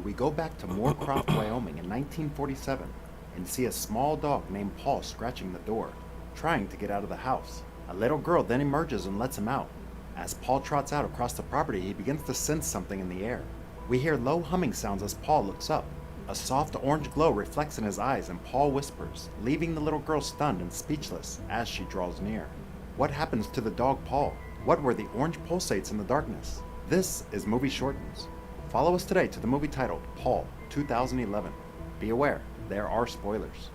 we go back to Moorcroft, Wyoming in 1947 and see a small dog named Paul scratching the door, trying to get out of the house. A little girl then emerges and lets him out. As Paul trots out across the property, he begins to sense something in the air. We hear low humming sounds as Paul looks up. A soft orange glow reflects in his eyes and Paul whispers, leaving the little girl stunned and speechless as she draws near. What happens to the dog Paul? What were the orange pulsates in the darkness? This is Movie Shortens. Follow us today to the movie titled Paul, 2011. Be aware, there are spoilers.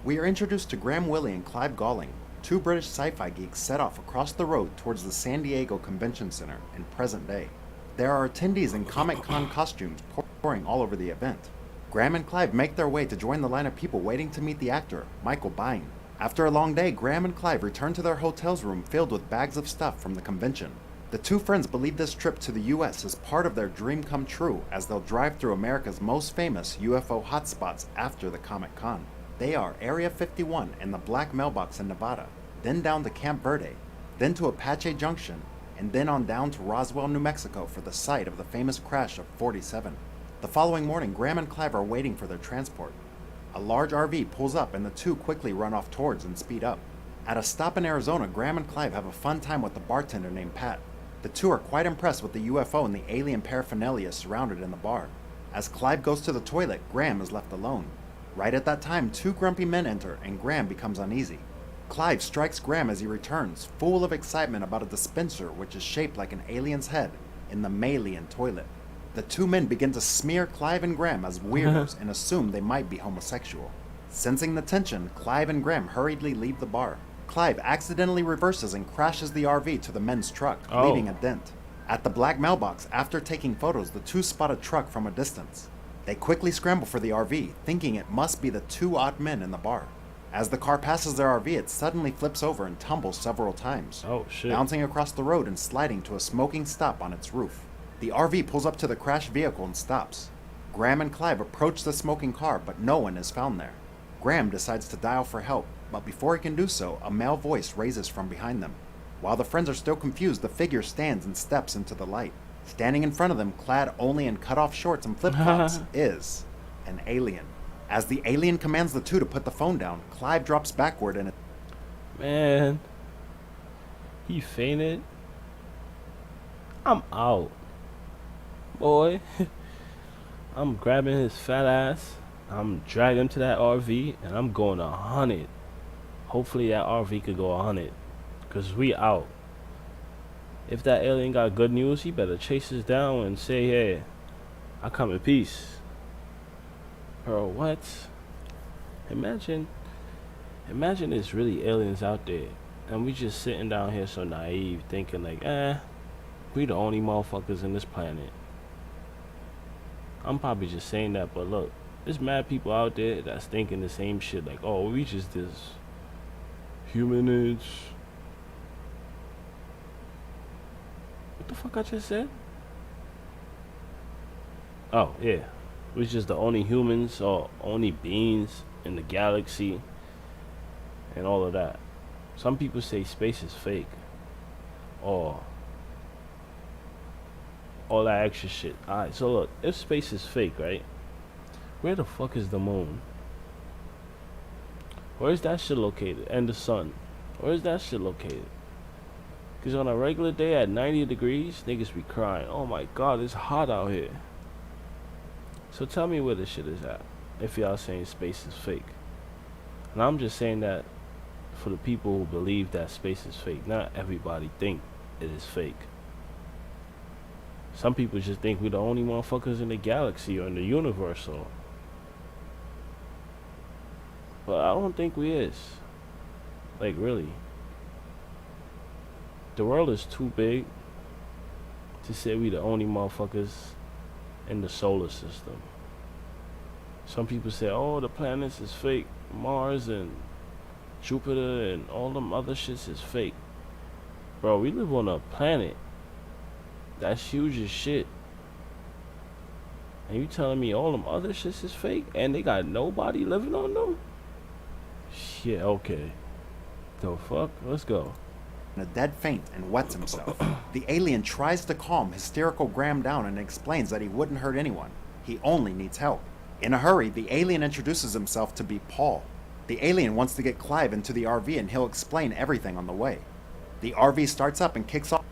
We are introduced to Graham Willie and Clive Galling, two British sci-fi geeks set off across the road towards the San Diego Convention Center in present day. There are attendees in Comic-Con costumes pouring all over the event. Graham and Clive make their way to join the line of people waiting to meet the actor, Michael Biehn. After a long day, Graham and Clive return to their hotel's room filled with bags of stuff from the convention. The two friends believe this trip to the US is part of their dream come true as they'll drive through America's most famous UFO hotspots after the Comic-Con. They are Area 51 and the Black Mailbox in Nevada, then down to Camp Verde, then to Apache Junction, and then on down to Roswell, New Mexico for the site of the famous crash of 47. The following morning, Graham and Clive are waiting for their transport. A large RV pulls up and the two quickly run off towards and speed up. At a stop in Arizona, Graham and Clive have a fun time with the bartender named Pat. The two are quite impressed with the UFO and the alien paraphernalia surrounded in the bar. As Clive goes to the toilet, Graham is left alone. Right at that time, two grumpy men enter and Graham becomes uneasy. Clive strikes Graham as he returns, full of excitement about a dispenser which is shaped like an alien's head in the Malian toilet. The two men begin to smear Clive and Graham as weirdos and assume they might be homosexual. Sensing the tension, Clive and Graham hurriedly leave the bar. Clive accidentally reverses and crashes the RV to the men's truck, leaving a dent. At the Black Mailbox, after taking photos, the two spot a truck from a distance. They quickly scramble for the RV, thinking it must be the two odd men in the bar. As the car passes their RV, it suddenly flips over and tumbles several times, bouncing across the road and sliding to a smoking stop on its roof. The RV pulls up to the crashed vehicle and stops. Graham and Clive approach the smoking car, but no one is found there. Graham decides to dial for help, but before he can do so, a male voice raises from behind them. While the friends are still confused, the figure stands and steps into the light. Standing in front of them, clad only in cut-off shorts and flip-flops, is an alien. As the alien commands the two to put the phone down, Clive drops backward and... Man, he fainted. I'm out. Boy, I'm grabbing his fat ass, I'm dragging him to that RV, and I'm going 100. Hopefully that RV could go 100, cause we out. If that alien got good news, he better chase us down and say, hey, I come in peace. Bro, what? Imagine there's really aliens out there, and we just sitting down here so naive, thinking like, we the only motherfuckers in this planet. I'm probably just saying that, but look, there's mad people out there that's thinking the same shit, like, oh, we just this humanids. What the fuck I just said? Oh, yeah. We're just the only humans or only beings in the galaxy and all of that. Some people say space is fake. Or all that extra shit. Alright, so look, if space is fake, right? Where the fuck is the moon? Where is that shit located? And the sun? Where is that shit located? Because on a regular day at 90 degrees, niggas be crying, oh my god, it's hot out here. So tell me where this shit is at, if y'all saying space is fake. And I'm just saying that for the people who believe that space is fake. Not everybody think it is fake. Some people just think we're the only motherfuckers in the galaxy or in the universe, or... But I don't think we is. Like, really. The world is too big to say we the only motherfuckers in the solar system. Some people say, oh, the planets is fake. Mars and Jupiter and all them other shits is fake. Bro, we live on a planet that's huge as shit. And you telling me all them other shits is fake and they got nobody living on them? Shit, okay. The fuck? Let's go. In a dead faint and wets himself. The alien tries to calm hysterical Graham down and explains that he wouldn't hurt anyone. He only needs help. In a hurry, the alien introduces himself to be Paul. The alien wants to get Clive into the RV and he'll explain everything on the way. The RV starts up and kicks off.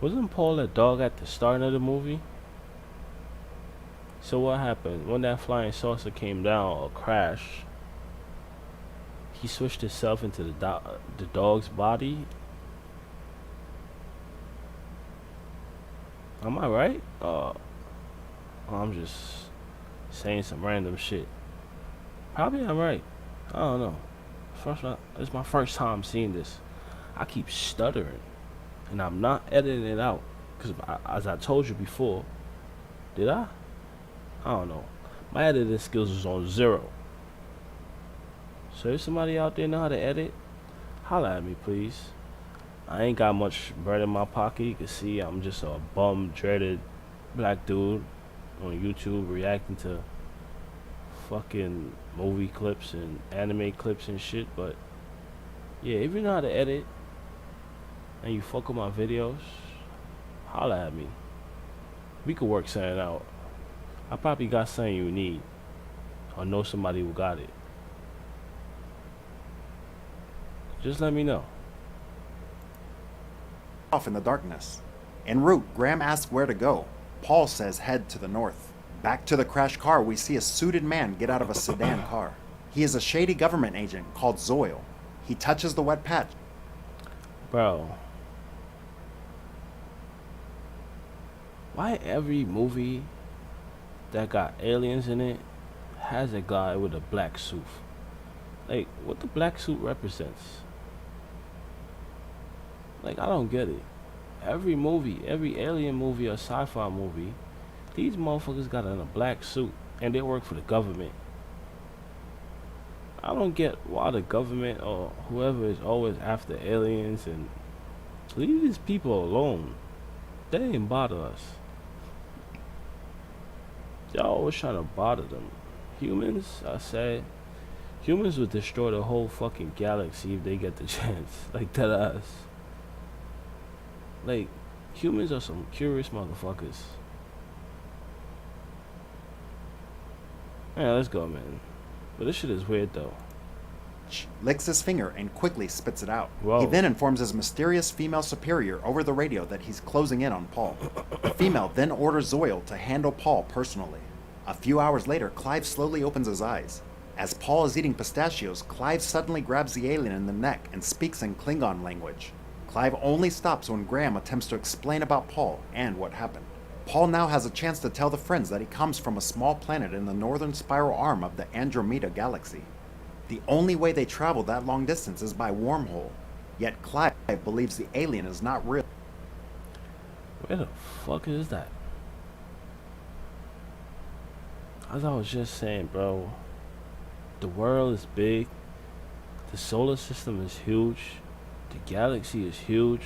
Wasn't Paul a dog at the start of the movie? So what happened? When that flying saucer came down or crashed, he switched himself into the dog's body? Am I right? I'm just saying some random shit. Probably I'm right. I don't know. It's my first time seeing this. I keep stuttering, and I'm not editing it out because, as I told you before, did I? I don't know. My editing skills is on 0. So if somebody out there know how to edit, holla at me, please. I ain't got much bread in my pocket. You can see I'm just a bum, dreaded black dude on YouTube reacting to fucking movie clips and anime clips and shit. But yeah, if you know how to edit and you fuck with my videos, holla at me. We could work something out. I probably got something you need, or know somebody who got it. Just let me know. Off in the darkness. En route, Graham asks where to go. Paul says head to the north. Back to the crashed car, we see a suited man get out of a sedan car. He is a shady government agent called Zoyle. He touches the wet patch. Bro, why every movie that got aliens in it has a guy with a black suit? Like, what the black suit represents? Like, I don't get it. Every movie, every alien movie or sci-fi movie, these motherfuckers got in a black suit and they work for the government. I don't get why the government or whoever is always after aliens, and leave these people alone. They ain't bother us. Y'all always trying to bother them. Humans, I say, humans would destroy the whole fucking galaxy if they get the chance. Like, that ass. Like, humans are some curious motherfuckers. Yeah, let's go, man. But this shit is weird, though. Licks his finger and quickly spits it out. Whoa. He then informs his mysterious female superior over the radio that he's closing in on Paul. The female then orders Zoyle to handle Paul personally. A few hours later, Clive slowly opens his eyes. As Paul is eating pistachios, Clive suddenly grabs the alien in the neck and speaks in Klingon language. Clive only stops when Graham attempts to explain about Paul and what happened. Paul now has a chance to tell the friends that he comes from a small planet in the northern spiral arm of the Andromeda galaxy. The only way they travel that long distance is by wormhole, yet Clive believes the alien is not real. Where the fuck is that? As I was just saying, bro, the world is big, the solar system is huge, the galaxy is huge,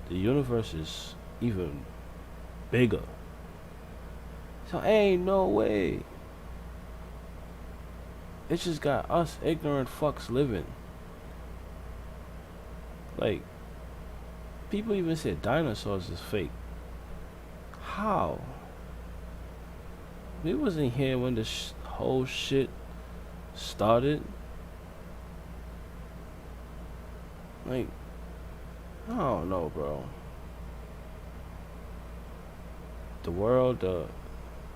the universe is even bigger. So ain't no way. It's just got us ignorant fucks living. Like, people even said dinosaurs is fake. How? We wasn't here when this whole shit started. Like, I don't know, bro. The world,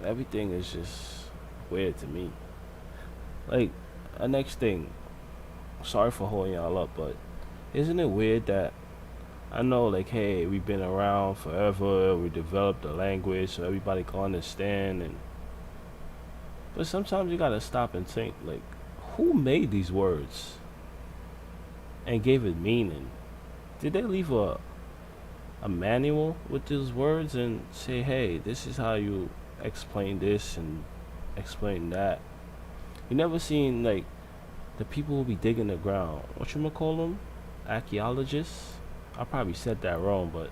everything is just weird to me. Like, next thing, sorry for holding y'all up, but isn't it weird that I know, like, hey, we've been around forever, we developed a language so everybody can understand, but sometimes you gotta stop and think, like, who made these words and gave it meaning? Did they leave a manual with these words and say, hey, this is how you explain this and explain that? You never seen, like, the people who be digging the ground, what you call them? Archaeologists? I probably said that wrong, but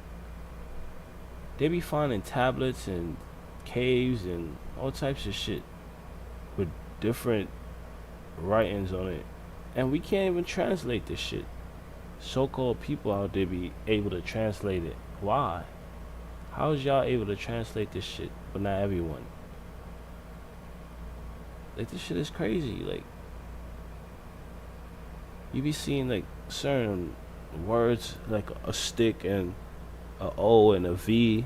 they be finding tablets and caves and all types of shit with different writings on it, and we can't even translate this shit. So-called people out there be able to translate it. Why? How is y'all able to translate this shit, but not everyone? Like this shit is crazy. Like you be seeing like certain words like a stick and a O and a V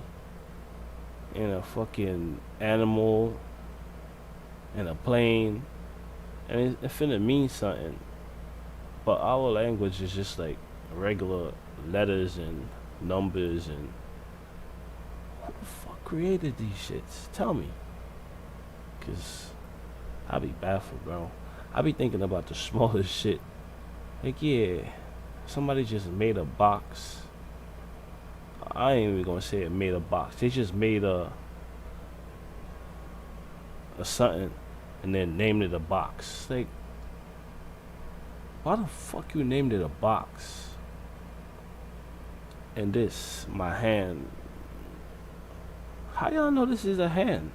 and a fucking animal and a plane and it finna mean something. But our language is just like regular letters and numbers and who the fuck created these shits? Tell me. Cause I be baffled, bro. I be thinking about the smallest shit. Like yeah, somebody just made a box. I ain't even gonna say it made a box. They just made a something and then named it a box. Like why the fuck you named it a box? And this, my hand. How y'all know this is a hand?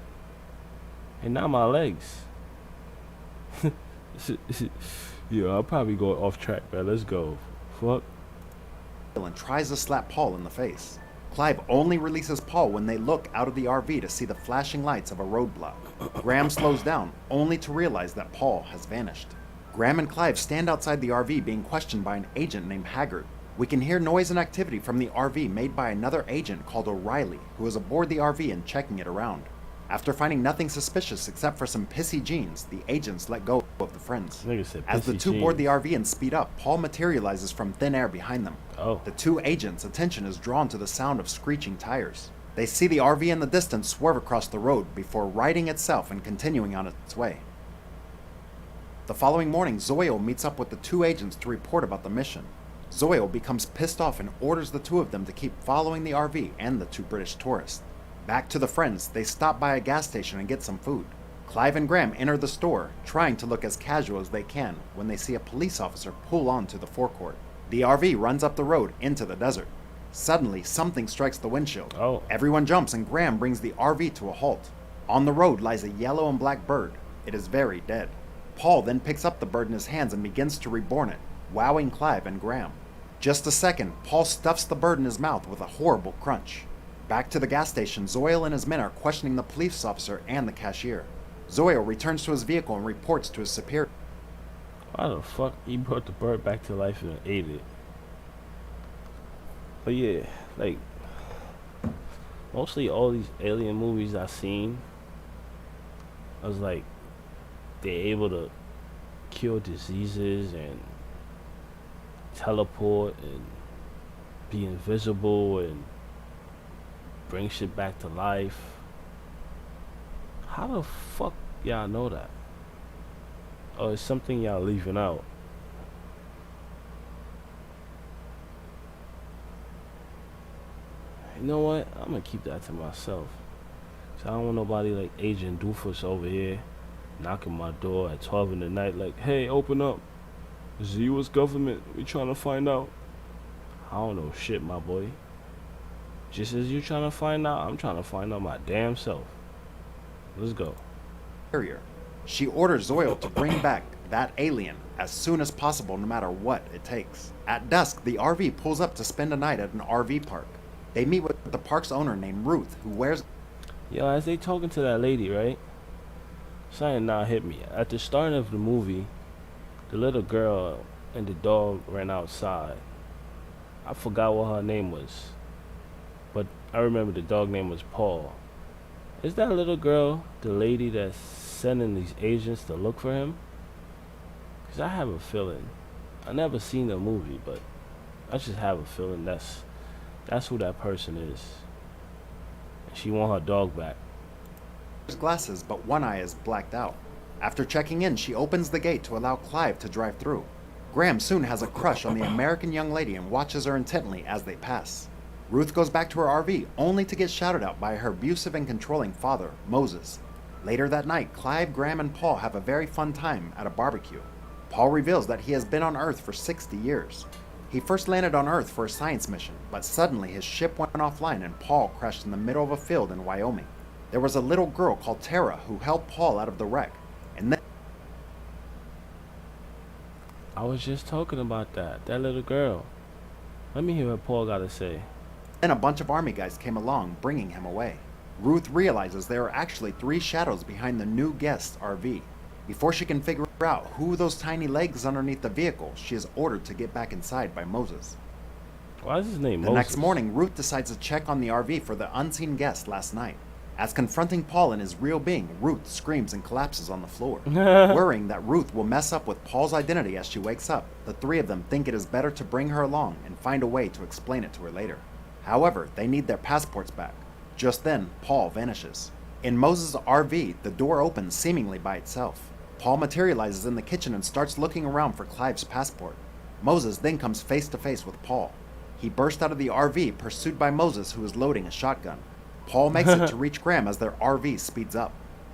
And not my legs. Yeah, I'll probably go off track, man. Let's go. Fuck. And tries to slap Paul in the face. Clive only releases Paul when they look out of the RV to see the flashing lights of a roadblock. Graham slows down, only to realize that Paul has vanished. Graham and Clive stand outside the RV being questioned by an agent named Haggard. We can hear noise and activity from the RV made by another agent called O'Reilly, who is aboard the RV and checking it around. After finding nothing suspicious except for some pissy jeans, the agents let go of the friends. As the two board the RV and speed up, Paul materializes from thin air behind them. Oh. The two agents' attention is drawn to the sound of screeching tires. They see the RV in the distance swerve across the road before righting itself and continuing on its way. The following morning, Zoil meets up with the two agents to report about the mission. Zoil becomes pissed off and orders the two of them to keep following the RV and the two British tourists. Back to the friends, they stop by a gas station and get some food. Clive and Graham enter the store, trying to look as casual as they can, when they see a police officer pull onto the forecourt. The RV runs up the road into the desert. Suddenly, something strikes the windshield. Oh. Everyone jumps and Graham brings the RV to a halt. On the road lies a yellow and black bird. It is very dead. Paul then picks up the bird in his hands and begins to reborn it, wowing Clive and Graham. Just a second, Paul stuffs the bird in his mouth with a horrible crunch. Back to the gas station, Zoil and his men are questioning the police officer and the cashier. Zoil returns to his vehicle and reports to his superior. Why the fuck he brought the bird back to life and ate it? But yeah, like mostly all these alien movies I've seen, I was like, they're able to cure diseases and teleport and be invisible and bring shit back to life. How the fuck y'all know that? Or it's something y'all leaving out? You know what? I'm gonna keep that to myself. So I don't want nobody like Agent Doofus over here knocking my door at 12 in the night like, hey, open up. It's the US government. We trying to find out. I don't know shit, my boy. Just as you trying to find out, I'm trying to find out my damn self. Let's go. She orders Zoil to bring back that alien as soon as possible, no matter what it takes. At dusk, the RV pulls up to spend a night at an RV park. They meet with the park's owner named Ruth, who wears... Yo, as they talking to that lady, right? Something now hit me. At the start of the movie, the little girl and the dog ran outside. I forgot what her name was, but I remember the dog name was Paul. Is that little girl the lady that's sending these agents to look for him? Because I have a feeling. I never seen the movie, but I just have a feeling that's who that person is. And she want her dog back. Glasses, but one eye is blacked out. After checking in, she opens the gate to allow Clive to drive through. Graham soon has a crush on the American young lady and watches her intently as they pass. Ruth goes back to her RV, only to get shouted out by her abusive and controlling father, Moses. Later that night, Clive, Graham, and Paul have a very fun time at a barbecue. Paul reveals that he has been on Earth for 60 years. He first landed on Earth for a science mission, but suddenly his ship went offline and Paul crashed in the middle of a field in Wyoming. There was a little girl called Tara who helped Paul out of the wreck, and then I was just talking about that little girl. Let me hear what Paul got to say. Then a bunch of army guys came along, bringing him away. Ruth realizes there are actually 3 shadows behind the new guest's RV. Before she can figure out who those tiny legs underneath the vehicle, she is ordered to get back inside by Moses. Why is his name The Moses? next morning, Ruth decides to check on the RV for the unseen guest last night. As confronting Paul in his real being, Ruth screams and collapses on the floor. Worrying that Ruth will mess up with Paul's identity as she wakes up, the three of them think it is better to bring her along and find a way to explain it to her later. However, they need their passports back. Just then, Paul vanishes. In Moses' RV, the door opens seemingly by itself. Paul materializes in the kitchen and starts looking around for Clive's passport. Moses then comes face to face with Paul. He bursts out of the RV, pursued by Moses, who is loading a shotgun. Paul makes it to reach Graham as their RV speeds up.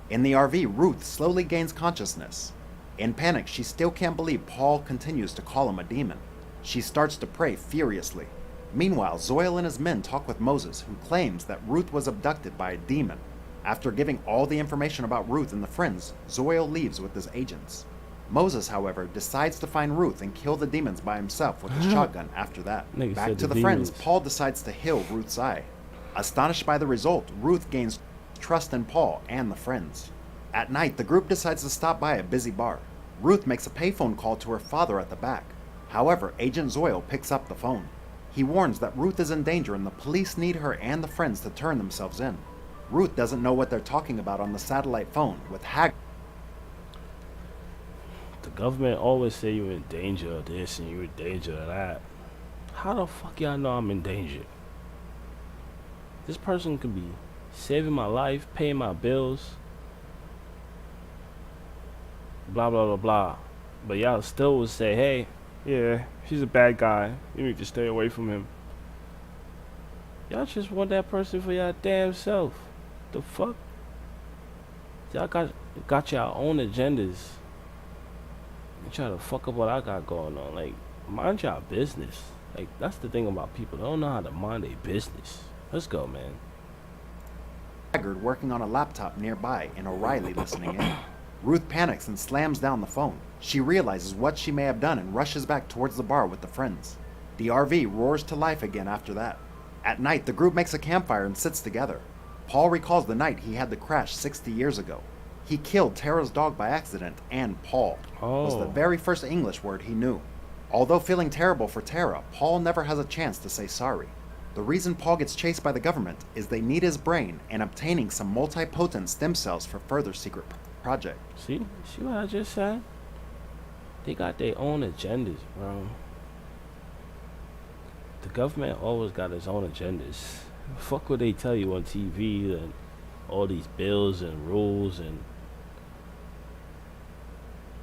In the RV, Ruth slowly gains consciousness. In panic, she still can't believe Paul continues to call him a demon. She starts to pray furiously. Meanwhile, Zoil and his men talk with Moses, who claims that Ruth was abducted by a demon. After giving all the information about Ruth and the friends, Zoil leaves with his agents. Moses, however, decides to find Ruth and kill the demons by himself with his shotgun after that. Nigga Back said to the the friends, demons. Paul decides to heal Ruth's eye. Astonished by the result, Ruth gains trust in Paul and the friends. At night, the group decides to stop by a busy bar. Ruth makes a payphone call to her father at the back. However, Agent Zoil picks up the phone. He warns that Ruth is in danger and the police need her and the friends to turn themselves in. Ruth doesn't know what they're talking about on the satellite phone, with The government always say you're in danger of this and you're in danger of that. How the fuck y'all know I'm in danger? This person could be saving my life, paying my bills, blah blah blah blah. But y'all still would say, hey, yeah, he's a bad guy. You need to stay away from him. Y'all just want that person for y'all damn self. The fuck? Y'all got y'all own agendas. You try to fuck up what I got going on. Like, mind y'all business. Like, that's the thing about people. They don't know how to mind their business. Let's go, man. Haggard working on a laptop nearby and O'Reilly listening in. Ruth panics and slams down the phone. She realizes what she may have done and rushes back towards the bar with the friends. The RV roars to life again after that. At night, the group makes a campfire and sits together. Paul recalls the night he had the crash 60 years ago. He killed Tara's dog by accident, and Paul was the very first English word he knew. Although feeling terrible for Tara, Paul never has a chance to say sorry. The reason Paul gets chased by the government is they need his brain and obtaining some multipotent stem cells for further secret project. See what I just said? They got their own agendas, bro. The government always got its own agendas. Fuck what they tell you on TV and all these bills and rules and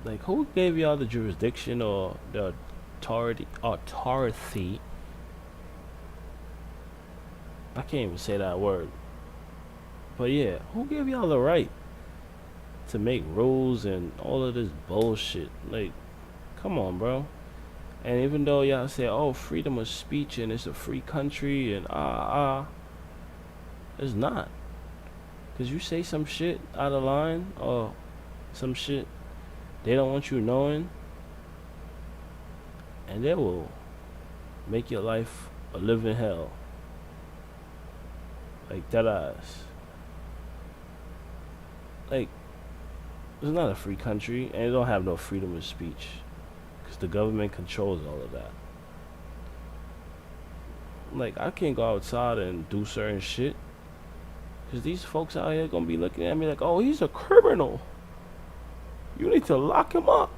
like, who gave y'all the jurisdiction or the authority? I can't even say that word. But yeah, who gave y'all the right to make rules and all of this bullshit? Like, come on, bro. And even though y'all say, oh, freedom of speech and it's a free country and it's not. Because you say some shit out of line or some shit they don't want you knowing, and they will make your life a living hell. Like, that ass. Like, it's not a free country, and it don't have no freedom of speech. Because the government controls all of that. Like, I can't go outside and do certain shit. Because these folks out here gonna be looking at me like, oh, he's a criminal. You need to lock him up.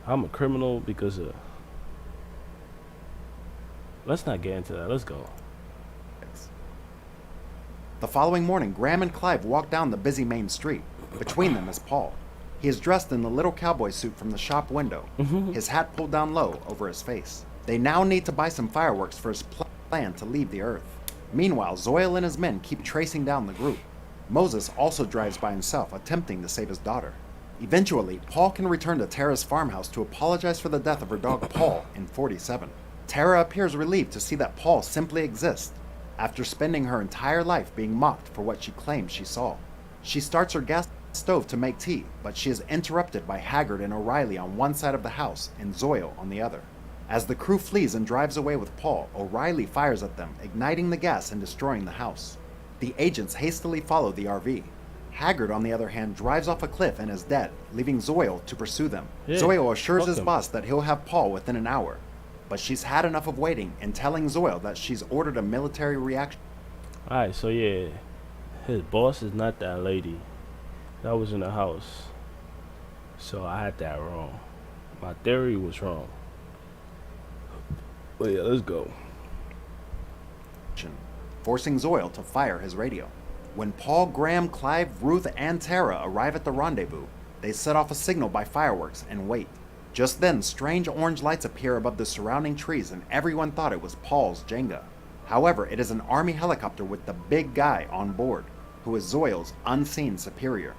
I'm a criminal because of... Let's not get into that. Let's go. The following morning, Graham and Clive walk down the busy main street. Between them is Paul. He is dressed in the little cowboy suit from the shop window, his hat pulled down low over his face. They now need to buy some fireworks for his plan to leave the Earth. Meanwhile, Zoil and his men keep tracing down the group. Moses also drives by himself, attempting to save his daughter. Eventually, Paul can return to Tara's farmhouse to apologize for the death of her dog Paul in 47. Tara appears relieved to see that Paul simply exists, after spending her entire life being mocked for what she claims she saw. She starts her gas stove to make tea, but she is interrupted by Haggard and O'Reilly on one side of the house and Zoil on the other. As the crew flees and drives away with Paul, O'Reilly fires at them, igniting the gas and destroying the house. The agents hastily follow the RV. Haggard, on the other hand, drives off a cliff and is dead, leaving Zoil to pursue them. Yeah, Zoil assures fuck his him. boss that he'll have Paul within an hour, but she's had enough of waiting and telling Zoil that she's ordered a military reaction. Alright, so yeah, his boss is not that lady that was in the house. So I had that wrong. My theory was wrong. But yeah, let's go. Forcing Zoil to fire his radio. When Paul, Graham, Clive, Ruth, and Tara arrive at the rendezvous, they set off a signal by fireworks and wait. Just then, strange orange lights appear above the surrounding trees and everyone thought it was Paul's Jenga. However, it is an army helicopter with the big guy on board, who is Zoil's unseen superior.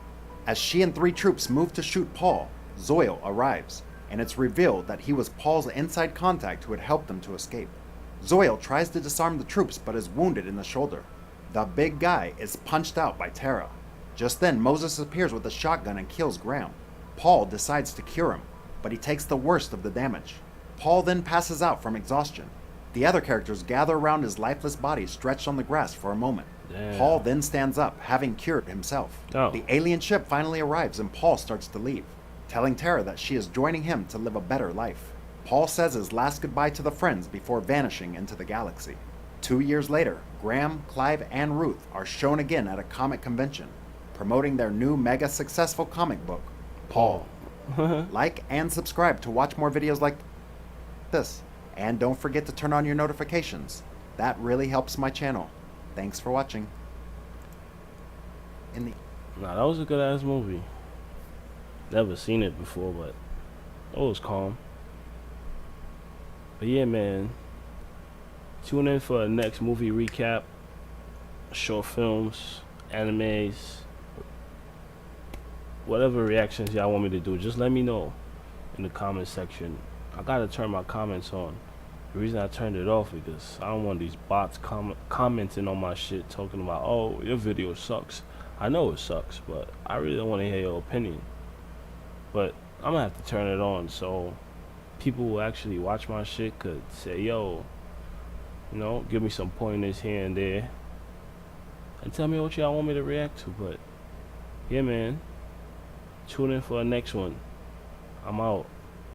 As she and 3 troops move to shoot Paul, Zoil arrives, and it's revealed that he was Paul's inside contact who had helped them to escape. Zoil tries to disarm the troops but is wounded in the shoulder. The big guy is punched out by Tara. Just then, Moses appears with a shotgun and kills Graham. Paul decides to cure him, but he takes the worst of the damage. Paul then passes out from exhaustion. The other characters gather around his lifeless body stretched on the grass for a moment. Damn. Paul then stands up, having cured himself. Oh. The alien ship finally arrives and Paul starts to leave, telling Tara that she is joining him to live a better life. Paul says his last goodbye to the friends before vanishing into the galaxy. 2 years later, Graham, Clive, and Ruth are shown again at a comic convention, promoting their new mega successful comic book, Paul. Like and subscribe to watch more videos like this. And don't forget to turn on your notifications. That really helps my channel. Thanks for watching. Nah, that was a good ass movie. Never seen it before, but it was calm. But yeah, man. Tune in for the next movie recap, short films, animes, whatever reactions y'all want me to do. Just let me know in the comment section. I gotta turn my comments on. The reason I turned it off because I don't want these bots commenting on my shit talking about, oh, your video sucks. I know it sucks, but I really don't want to hear your opinion. But I'm gonna have to turn it on so people who actually watch my shit could say, yo, you know, give me some pointers here and there and tell me what y'all want me to react to. But yeah, man, tune in for the next one. I'm out.